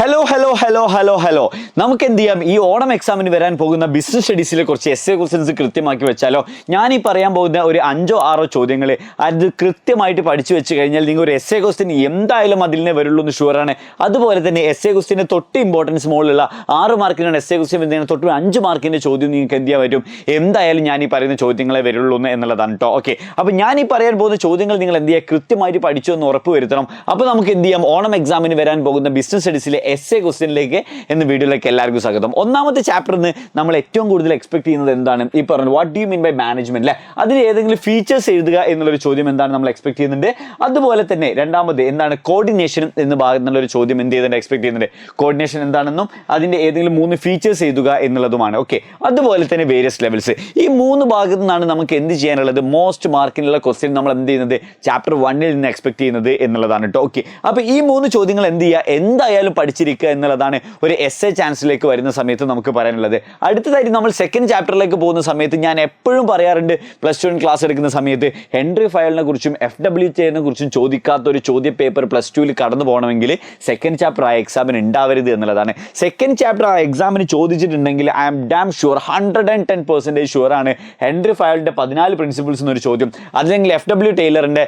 Hello നമുക്ക് എന്ത് ചെയ്യാം? ഈ ഓണം എക്സാമിന് വരാൻ പോകുന്ന ബിസിനസ് സ്റ്റഡീസിലെ കുറച്ച് എസ്സേ ക്വസ്റ്റ്യൻസ് കൃത്യമാക്കി വെച്ചാലോ? ഞാൻ ഈ പറയാൻ പോകുന്ന ഒരു 5-6 ചോദ്യങ്ങൾ അത് കൃത്യമായിട്ട് പഠിച്ചു വെച്ച് കഴിഞ്ഞാൽ നിങ്ങൾ ഒരു എസ്സേ ക്വസ്റ്റ്യൻ എന്തായാലും അതിൽ നിന്ന് വരുള്ളൂ എന്ന് ഷുവറാണ്. അതുപോലെ തന്നെ എസ്സേ ക്വസ്റ്റ്യന് തൊട്ട് ഇമ്പോർട്ടൻസ് മുകളിലുള്ള 6 മാർക്കിനാണ് എസ്സേ ക്വസ്റ്റ്യൻ വരുന്നതിന് തൊട്ട് 5 മാർക്കിന്റെ ചോദ്യം നിങ്ങൾക്ക് എന്ത് ചെയ്യാൻ പറ്റും? എന്തായാലും ഞാൻ ഈ പറയുന്ന ചോദ്യങ്ങളെ വരുള്ളൂ എന്നുള്ളതാണ് കേട്ടോ. ഓക്കെ, അപ്പോൾ ഞാൻ ഈ പറയാൻ പോകുന്ന ചോദ്യങ്ങൾ നിങ്ങൾ എന്ത് ചെയ്യുക? കൃത്യമായിട്ട് പഠിച്ചു എന്ന് ഉറപ്പ് വരുത്തണം. അപ്പോൾ നമുക്ക് എന്ത് ചെയ്യാം? ഓണം എക്സാമിന് വരാൻ പോകുന്ന ബിസിനസ് സ്റ്റഡീസിലെ എസ്സേ ക്വസ്റ്റ്യനിലേക്ക് എന്ന വീഡിയോയിലേക്ക് എല്ലാവർക്കും സ്വാഗതം. ഒന്നാമത്തെ ചാപ്റ്ററിന് നമ്മൾ ഏറ്റവും കൂടുതൽ എക്സ്പെക്ട് ചെയ്യുന്നത് എന്താണ്? ഈ പറഞ്ഞു what do you mean by management അല്ലെ, അതിൽ ഏതെങ്കിലും ഫീച്ചേഴ്സ് എഴുതുക എന്നുള്ളൊരു ചോദ്യം എന്താണ് നമ്മൾ എക്സ്പെക്ട് ചെയ്യുന്നുണ്ട്. അതുപോലെ തന്നെ രണ്ടാമത് എന്താണ് കോർഡിനേഷൻ എന്ന ഭാഗം എന്നുള്ളൊരു ചോദ്യം എന്ത് ചെയ്തിട്ട് എക്സ്പെക്ട് ചെയ്യുന്നുണ്ട്. കോർഡിനേഷൻ എന്താണെന്നും അതിന്റെ ഏതെങ്കിലും 3 ഫീച്ചേഴ്സ് എഴുതുക എന്നുള്ളതുമാണ്. ഓക്കെ, അതുപോലെ തന്നെ വേരിയസ് ലെവൽസ്. ഈ 3 ഭാഗത്തു നിന്നാണ് നമുക്ക് എന്ത് ചെയ്യാനുള്ളത്? മോസ്റ്റ് മാർക്കിനുള്ള ക്വസ്റ്റ്യൻ നമ്മൾ എന്ത് ചെയ്യുന്നത്? ചാപ്റ്റർ 1-ൽ നിന്ന് എക്സ്പെക്ട് ചെയ്യുന്നത് എന്നുള്ളതാണ് കേട്ടോ. ഓക്കെ, അപ്പോൾ ഈ 3 ചോദ്യങ്ങൾ എന്ത് ചെയ്യുക? എന്തായാലും പഠിച്ചിരിക്കുക എന്നുള്ളതാണ് ഒരു എസ്സേ ചാൻസിലേക്ക് വരുന്ന സമയത്ത് നമുക്ക് പറയാനുള്ളത്. അടുത്തതായിട്ട് നമ്മൾ സെക്കൻഡ് ചാപ്റ്ററിലേക്ക് പോകുന്ന സമയത്ത് ഞാൻ എപ്പോഴും പറയാറുണ്ട്, +2 ക്ലാസ് എടുക്കുന്ന സമയത്ത് ഹെൻറി ഫയലിനെ കുറിച്ചും FWT കുറിച്ചും ചോദിക്കാത്ത ഒരു ചോദ്യ പേപ്പർ +2-ൽ കടന്നു പോകണമെങ്കിൽ സെക്കൻഡ് ചാപ്റ്റർ ആ എക്സാമിന് ഉണ്ടാവരുത് എന്നുള്ളതാണ്. സെക്കൻഡ് ചാപ്റ്റർ ആ എക്സാമിന് ചോദിച്ചിട്ടുണ്ടെങ്കിൽ I am damn sure 110% sure ആണ് ഹെൻറി ഫയലിന്റെ 14 പ്രിൻസിപ്പിൾസ് എന്നൊരു ചോദ്യം, അല്ലെങ്കിൽ FW ടൈലറിന്റെ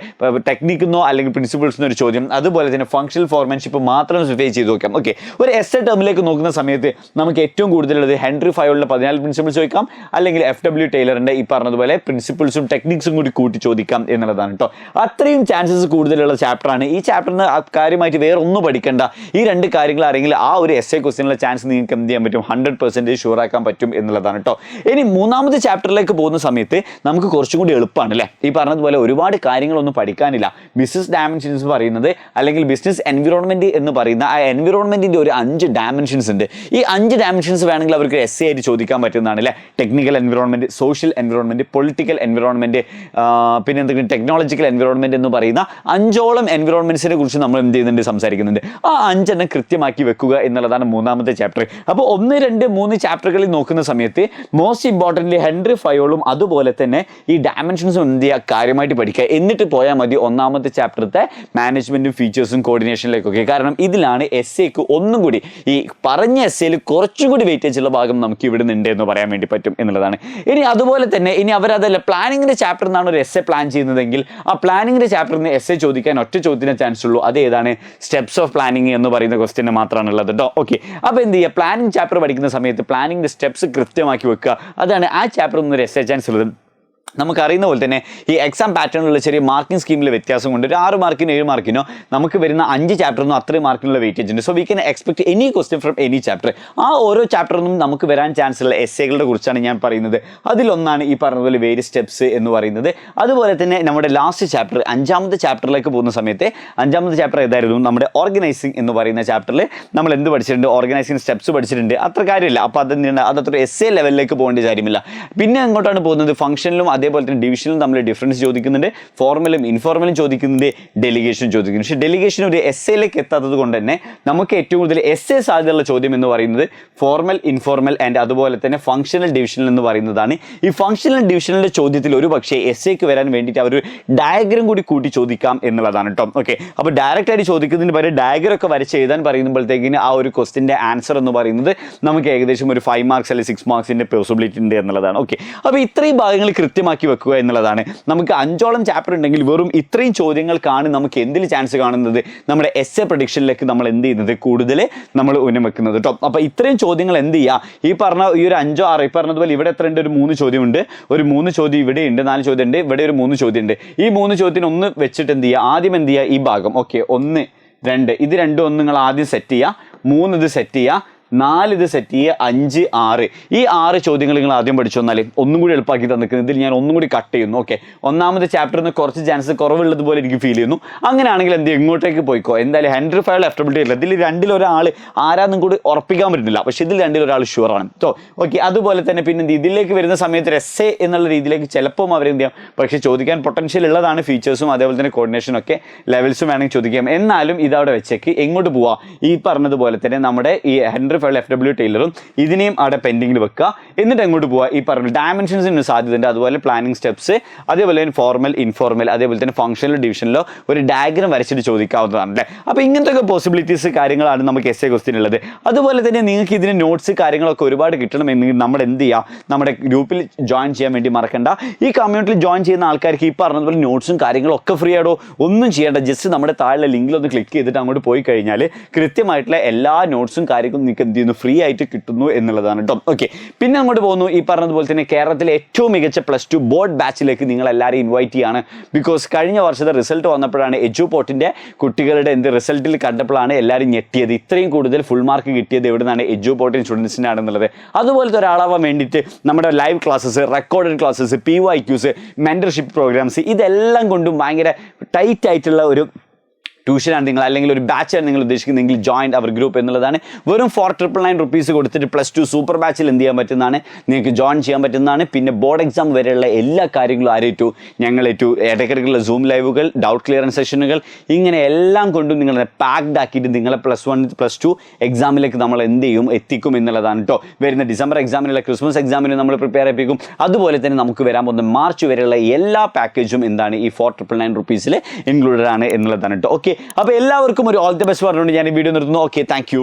ടെക്നിക് എന്നോ അല്ലെങ്കിൽ പ്രിൻസിപ്പിൾസ് എന്നൊരു ചോദ്യം, അതുപോലെ തന്നെ ഫങ്ഷണൽ ഫോർമാൻഷിപ്പ് മാത്രം ഫേസ് ചെയ്ത് നോക്കാം. ഓക്കെ, ഒരു എസ്സേ ടേമിലേക്ക് നോക്കുന്ന സമയത്ത് നമുക്ക് ഏറ്റവും കൂടുതലുള്ളത് ഹെൻറി ഫയലിന്റെ 14 പ്രിൻസിപ്പിൾസ് ചോദിക്കാം, അല്ലെങ്കിൽ FW ടൈലറിന്റെ ഈ പറഞ്ഞതുപോലെ പ്രിൻസിപ്പിൾസും ടെക്നിക്സും കൂടി കൂട്ടി ചോദിക്കാം എന്നുള്ളതാണ് കേട്ടോ. അത്രയും ചാൻസസ് കൂടുതലുള്ള ചാപ്റ്ററാണ്. ഈ ചാപ്റ്ററിന് കാര്യമായിട്ട് വേറെ ഒന്നും പഠിക്കേണ്ട. ഈ 2 കാര്യങ്ങൾ അറിയെങ്കിൽ ആ ഒരു എസ്സേ ക്വസ്റ്റ്യനുള്ള ചാൻസ് നിങ്ങൾക്ക് എന്ത് ചെയ്യാൻ പറ്റും? 100% ഷുവർ ആക്കാൻ പറ്റും എന്നുള്ളതാണ് കേട്ടോ. ഇനി മൂന്നാമത്തെ ചാപ്റ്ററിലേക്ക് പോകുന്ന സമയത്ത് നമുക്ക് കുറച്ചും കൂടി എളുപ്പമാണ് അല്ലേ. ഈ പറഞ്ഞതുപോലെ ഒരുപാട് കാര്യങ്ങളൊന്നും പഠിക്കാനില്ല. ബിസിനസ് ഡയമെൻഷൻസ് പറയുന്നത് അല്ലെങ്കിൽ ബിസിനസ് എൻവിറോൺമെന്റ് എന്ന് പറയുന്ന ആ എൻവിറോൺമെന്റിന്റെ ഒരു 5 ഡയമെൻഷൻസ് ഉണ്ട്. ഈ 5 ഡയമെൻഷൻസ് വേണമെങ്കിൽ അവർക്ക് എസ്സേ ആയിട്ട് ചോദിക്കാൻ പറ്റുന്നതാണ് അല്ലേ. Technical environment, social environment, political environment, പിന്നെ എന്തെങ്കിലും ടെക്നോളജിക്കൽ എൻവിറോൺമെന്റ് എന്ന് പറയുന്ന 5ഓളം എൻവിറോൺമെന്റ്സിനെ കുറിച്ച് നമ്മൾ എന്ത് ചെയ്യുന്നുണ്ട്? സംസാരിക്കുന്നുണ്ട്. ആ 5 കൃത്യമാക്കി വെക്കുക എന്നുള്ളതാണ് മൂന്നാമത്തെ ചാപ്റ്റർ. അപ്പോൾ 1, 2, 3 ചാപ്റ്ററുകളിൽ നോക്കുന്ന സമയത്ത് മോസ്റ്റ് ഇമ്പോർട്ടൻ്റ് ഹെൻറി ഫയോളും അതുപോലെ തന്നെ ഈ ഡയമെൻഷൻസും എന്ത് ചെയ്യുക? കാര്യമായിട്ട് പഠിക്കുക. എന്നിട്ട് പോയാൽ മതി ഒന്നാമത്തെ ചാപ്റ്ററത്തെ മാനേജ്മെന്റും ഫീച്ചേഴ്സും കോർഡിനേഷനിലേക്കൊക്കെ. കാരണം ഇതിലാണ് എസ്സേക്ക് ഒന്നും കൂടി ഈ പറഞ്ഞ എസ്സേയിൽ കുറച്ചും കൂടി വെയിറ്റേജ് ഉള്ള ഭാഗം നമുക്ക് ഇവിടെ ഉണ്ട് എന്ന് പറയാൻ വേണ്ടി പറ്റും എന്നുള്ളതാണ്. ഇനി അതുപോലെ തന്നെ ഇനി അവരതല്ല പ്ലാനിങ്ങിന്റെ ചാപ്റ്റർ എന്നാണ് ഒരു എസ്സേ പ്ലാൻ ചെയ്യുന്നതെങ്കിൽ ആ പ്ലാനിങ്ങിന്റെ ചാപ്റ്ററിൽ നിന്ന് എസ്സേ ചോദിക്കാൻ ഒറ്റ ചോദ്യത്തിന് ചാൻസ് ഉള്ളൂ. അത് ഏതാണ്? സ്റ്റെപ്സ് ഓഫ് പ്ലാനിങ് എന്ന് പറയുന്ന ക്വസ്റ്റ്യന് മാത്രമാണ് ഉള്ളത് കേട്ടോ. ഓക്കെ, അപ്പോൾ എന്ത് ചെയ്യുക? പ്ലാനിങ് ചാപ്റ്റർ പഠിക്കുന്ന സമയത്ത് പ്ലാനിങ്ങിന്റെ സ്റ്റെപ്സ് കൃത്യമാക്കി വെക്കുക. അതാണ് ആ ചാപ്റ്ററിൽ നിന്ന് ഒരു എസ്സേ ചാൻസ് ഉള്ളത്. നമുക്കറിയുന്ന പോലെ തന്നെ ഈ എക്സാം പാറ്റേണിലുള്ള ചെറിയ മാർക്കിംഗ് സ്കീമിൽ വ്യത്യാസം കൊണ്ട് ഒരു 6 മാർക്കിനോ 7 മാർക്കിനോ നമുക്ക് വരുന്ന 5 ചാപ്റ്ററിനും അത്രയും മാർക്കിനുള്ള വെയിറ്റേജ് ഉണ്ട്. So we can expect any question from any chapter. ആ ഓരോ ചാപ്റ്ററിനും നമുക്ക് വരാൻ ചാൻസ് ഉള്ള എസ്സേകളുടെ കുറിച്ചാണ് ഞാൻ പറയുന്നത്. അതിലൊന്നാണ് ഈ പറഞ്ഞതുപോലെ വേരിയസ് സ്റ്റെപ്സ് എന്ന് പറയുന്നത്. അതുപോലെ തന്നെ നമ്മുടെ ലാസ്റ്റ് ചാപ്റ്റർ 5ാമത്തെ ചാപ്റ്ററിലേക്ക് പോകുന്ന സമയത്ത് 5ാമത്തെ ചാപ്റ്റർ ഏതായിരുന്നു? നമ്മുടെ ഓർഗനൈസിങ് എന്ന് പറയുന്ന ചാപ്റ്ററിൽ നമ്മൾ എന്ത് പഠിച്ചിട്ടുണ്ട്? ഓർഗനൈസിങ് സ്റ്റെപ്സ് പഠിച്ചിട്ടുണ്ട്. അത്ര കാര്യമില്ല. അപ്പോൾ അതത്ര എസ്സേ ലെവലിലേക്ക് പോകേണ്ട കാര്യമില്ല. പിന്നെ അങ്ങോട്ടാണ് പോകുന്നത് ഫംഗ്ഷനിലും അതേപോലെ തന്നെ ഡിവിഷനിലും തമ്മിൽ ഡിഫറൻസ് ചോദിക്കുന്നുണ്ട്. ഫോർമലും ഇൻഫോർമലും ചോദിക്കുന്നുണ്ട്. ഡെലിഗേഷൻ ചോദിക്കുന്നുണ്ട്. പക്ഷേ ഡെലിഗേഷൻ ഒരു എസ്സേയിലേക്ക് എത്താത്തത് കൊണ്ട് തന്നെ നമുക്ക് ഏറ്റവും കൂടുതൽ എസ്സേ സാധ്യതയുള്ള ചോദ്യം എന്ന് പറയുന്നത് ഫോർമൽ, ഇൻഫോർമൽ ആൻഡ് അതുപോലെ തന്നെ ഫംഗ്ഷണൽ ഡിവിഷനിൽ എന്ന് പറയുന്നതാണ്. ഈ ഫംഗ്ഷണൽ ഡിവിഷനിലെ ചോദ്യത്തിൽ ഒരു പക്ഷേ എസ്സേക്ക് വരാൻ വേണ്ടിയിട്ട് അവർ ഡയഗ്രം കൂടി കൂട്ടി ചോദിക്കാം എന്നുള്ളതാണ് കേട്ടോ. ഓക്കെ, അപ്പോൾ ഡയറക്റ്റ് ആയിട്ട് ചോദിക്കുന്നതിന് പകരം ഡയഗ്രം ഒക്കെ വരച്ച് എഴുതാൻ പറയുമ്പോഴത്തേക്കിന് ആ ഒരു ക്വസ്റ്റിൻ്റെ ആൻസർ എന്ന് പറയുന്നത് നമുക്ക് ഏകദേശം ഒരു 5 മാർക്സ് അല്ലെങ്കിൽ 6 മാർക്സിൻ്റെ പോസിബിലിറ്റി ഉണ്ട് എന്നുള്ളതാണ്. ഓക്കെ, അപ്പോൾ ഇത്രയും ഭാഗങ്ങൾ കൃത്യമാക്കി വെക്കുക എന്നുള്ളതാണ്. നമുക്ക് 5ഓളം ചാപ്റ്റർ ഉണ്ടെങ്കിൽ വെറും ഇത്രയും ചോദ്യങ്ങൾക്കാണ് നമുക്ക് എന്തിൽ ചാൻസ് കാണുന്നത്? നമ്മുടെ എസ്സേ പ്രഡിക്ഷനിലേക്ക് നമ്മൾ എന്ത് ചെയ്യുന്നത്? കൂടുതൽ നമ്മൾ ഉന്നം വെക്കുന്നത് കേട്ടോ. അപ്പോൾ ഇത്രയും ചോദ്യങ്ങൾ എന്ത് ചെയ്യുക? ഈ പറഞ്ഞ ഈ ഒരു 5 6 ഈ പറഞ്ഞതുപോലെ ഇവിടെ എത്ര ഉണ്ട്? ഒരു 3 ചോദ്യമുണ്ട്. ഒരു 3 ചോദ്യം ഇവിടെ ഉണ്ട്. 4 ചോദ്യം ഉണ്ട്. ഇവിടെ ഒരു 3 ചോദ്യം ഉണ്ട്. ഈ 3 ചോദ്യത്തിന് ഒന്ന് വെച്ചിട്ട് എന്ത് ചെയ്യുക? ആദ്യം എന്ത് ചെയ്യുക? ഈ ഭാഗം ഓക്കെ 1 2 ഇത് രണ്ടും ഒന്ന് നിങ്ങൾ ആദ്യം സെറ്റ് ചെയ്യുക. 3 ഇത് സെറ്റ് ചെയ്യുക. 4 ഇത് സെറ്റ് ചെയ്യുക. 5 6 ഈ 6 ചോദ്യങ്ങൾ നിങ്ങൾ ആദ്യം പഠിച്ചു വന്നാൽ ഒന്നും കൂടി എളുപ്പമാക്കി തന്നിരിക്കുന്നത്. ഇതിൽ ഞാൻ ഒന്നും കൂടി കട്ട് ചെയ്യുന്നു. ഓക്കെ, ഒന്നാമത്തെ ചാപ്റ്ററിൽ നിന്ന് കുറച്ച് ചാൻസ് കുറവുള്ളതുപോലെ എനിക്ക് ഫീൽ ചെയ്യുന്നു. അങ്ങനെയാണെങ്കിൽ എന്ത് എങ്ങോട്ടേക്ക് പോയിക്കോ? എന്തായാലും ഹെൻറി ഫയൽ FW ഇല്ല. ഇതിൽ രണ്ടിലൊരാൾ ആരാന്നും കൂടി ഉറപ്പിക്കാൻ പറ്റുന്നില്ല. പക്ഷേ ഇതിൽ രണ്ടിലൊരാൾ ഷുവറാണ് കേട്ടോ. ഓക്കെ, അതുപോലെ തന്നെ പിന്നെ ഇതിലേക്ക് വരുന്ന സമയത്ത് എസ്സേ എന്നുള്ള രീതിയിലേക്ക് ചിലപ്പോൾ അവരെന്ത് ചെയ്യാം? പക്ഷേ ചോദിക്കാൻ പൊട്ടൻഷ്യൽ ഉള്ളതാണ്. ഫീച്ചേഴ്സും അതേപോലെ തന്നെ കോർഡിനേഷനും ഒക്കെ ലെവൽസും വേണമെങ്കിൽ ചോദിക്കാം. എന്നാലും ഇതവിടെ വെച്ചേക്ക് എങ്ങോട്ട് പോവാം? ഈ പറഞ്ഞതുപോലെ തന്നെ നമ്മുടെ ഈ ഹെൻറി 5 FW ടൈലറും ഇതിനെയും അവിടെ പെൻഡിങ്ങിൽ വെക്കുക. എന്നിട്ട് അങ്ങോട്ട് പോവുക. ഈ പറഞ്ഞ ഡയമെൻഷൻസിന് സാധ്യതയുണ്ട്, അതുപോലെ പ്ലാനിങ് സ്റ്റെപ്സ്, അതേപോലെ തന്നെ ഫോർമൽ, ഇൻഫോർമൽ, അതേപോലെ തന്നെ ഫംഗ്ഷനൽ ഡിവിഷനിലോ ഒരു ഡയഗ്രം വരച്ചിട്ട് ചോദിക്കാവുന്നതാണ് അല്ലേ. അപ്പോൾ ഇങ്ങനത്തെ പോസിബിലിറ്റീസ് കാര്യങ്ങളാണ് നമുക്ക് എസ് എ ക്വസ്റ്റ്യൻ ഉള്ളത്. അതുപോലെ തന്നെ നിങ്ങൾക്ക് ഇതിന് നോട്ട്സ് കാര്യങ്ങളൊക്കെ ഒരുപാട് കിട്ടണമെങ്കിൽ നമ്മൾ എന്ത് ചെയ്യുക, നമ്മുടെ ഗ്രൂപ്പിൽ ജോയിൻ ചെയ്യാൻ വേണ്ടി മറക്കണ്ട. ഈ കമ്മ്യൂണിറ്റിയിൽ ജോയിൻ ചെയ്യുന്ന ആൾക്കാർക്ക് ഈ പറഞ്ഞതുപോലെ നോട്ട്സും കാര്യങ്ങളും ഒക്കെ ഫ്രീ ആയിടോ, ഒന്നും ചെയ്യേണ്ട. ജസ്റ്റ് നമ്മുടെ താഴെ ലിങ്കിൽ ഒന്ന് ക്ലിക്ക് ചെയ്തിട്ട് അങ്ങോട്ട് പോയി കഴിഞ്ഞാൽ കൃത്യമായിട്ടുള്ള എല്ലാ നോട്ട്സും കാര്യങ്ങളും നിങ്ങൾക്ക് എന്ത് ചെയ്യുന്നു, ഫ്രീ ആയിട്ട് കിട്ടുന്നു എന്നുള്ളതാണ് കേട്ടോ. ഓക്കെ, പിന്നെ അങ്ങോട്ട് പോകുന്നു. ഈ പറഞ്ഞതുപോലെ തന്നെ കേരളത്തിലെ ഏറ്റവും മികച്ച +2 ബോർഡ് ബാച്ചിലേക്ക് നിങ്ങൾ എല്ലാവരും ഇൻവൈറ്റ് ചെയ്യാണ്. ബിക്കോസ് കഴിഞ്ഞ വർഷത്തെ റിസൾട്ട് വന്നപ്പോഴാണ് എജുപോർട്ടിൻ്റെ കുട്ടികളുടെ റിസൾട്ടിൽ കണ്ടപ്പോഴാണ് എല്ലാവരും ഞെട്ടിയത്. ഇത്രയും കൂടുതൽ ഫുൾ മാർക്ക് കിട്ടിയത് എവിടെ നിന്നാണ്, എജുപോർട്ടിൻ സ്റ്റുഡൻസിനാണെന്നുള്ളത്. അതുപോലത്തെ ഒരാളാവാൻ വേണ്ടിയിട്ട് നമ്മുടെ live classes, recorded classes, PYQs, mentorship programmes, ഇതെല്ലാം കൊണ്ടും ഭയങ്കര ടൈറ്റ് ആയിട്ടുള്ള ഒരു ട്യൂഷനാണ് നിങ്ങൾ, അല്ലെങ്കിൽ ഒരു ബാച്ചാണ് നിങ്ങൾ ഉദ്ദേശിക്കുന്നതെങ്കിൽ ജോയിൻ അവർ ഗ്രൂപ്പ് എന്നുള്ളതാണ്. വെറും 4,999 rupees കൊടുത്തിട്ട് +2 സൂപ്പർ ബാച്ചിൽ എന്ത് ചെയ്യാൻ പറ്റുന്നതാണ്, നിങ്ങൾക്ക് ജോയിൻ ചെയ്യാൻ പറ്റുന്നതാണ്. പിന്നെ ബോർഡ് എക്സാം വരെയുള്ള എല്ലാ കാര്യങ്ങളും ആരേറ്റു, ഞങ്ങളേറ്റു. ഇടയ്ക്കിടയ്ക്കുള്ള സൂം ലൈവുകൾ, ഡൗട്ട് ക്ലിയറൻസ് സെഷനുകൾ, ഇങ്ങനെ എല്ലാം കൊണ്ടും നിങ്ങളെ പാക്ഡ് ആക്കിയിട്ട് നിങ്ങളെ +1 +2 എക്സാമിലേക്ക് നമ്മൾ എന്ത് ചെയ്യും, എത്തിക്കും എന്നുള്ളതാണ് കേട്ടോ. വരുന്ന ഡിസംബർ എക്സാമിനുള്ള, ക്രിസ്മസ് എക്സാമിന് നമ്മൾ പ്രിപ്പയർ ചെയ്യിപ്പിക്കും. അതുപോലെ തന്നെ നമുക്ക് വരാൻ പോകുന്ന മാർച്ച് വരെയുള്ള എല്ലാ പാക്കേജും എന്താണ് ഈ 4,999 rupees ഇൻക്ലൂഡഡ് ആണ് എന്നുള്ളതാണ് കേട്ടോ. ഓക്കെ, അപ്പോൾ എല്ലാവർക്കും ഒരു ഓൾ ദി ബെസ്റ്റ് പറഞ്ഞുകൊണ്ട് ഞാൻ ഈ വീഡിയോ നിർത്തുന്നു. Okay, thank you.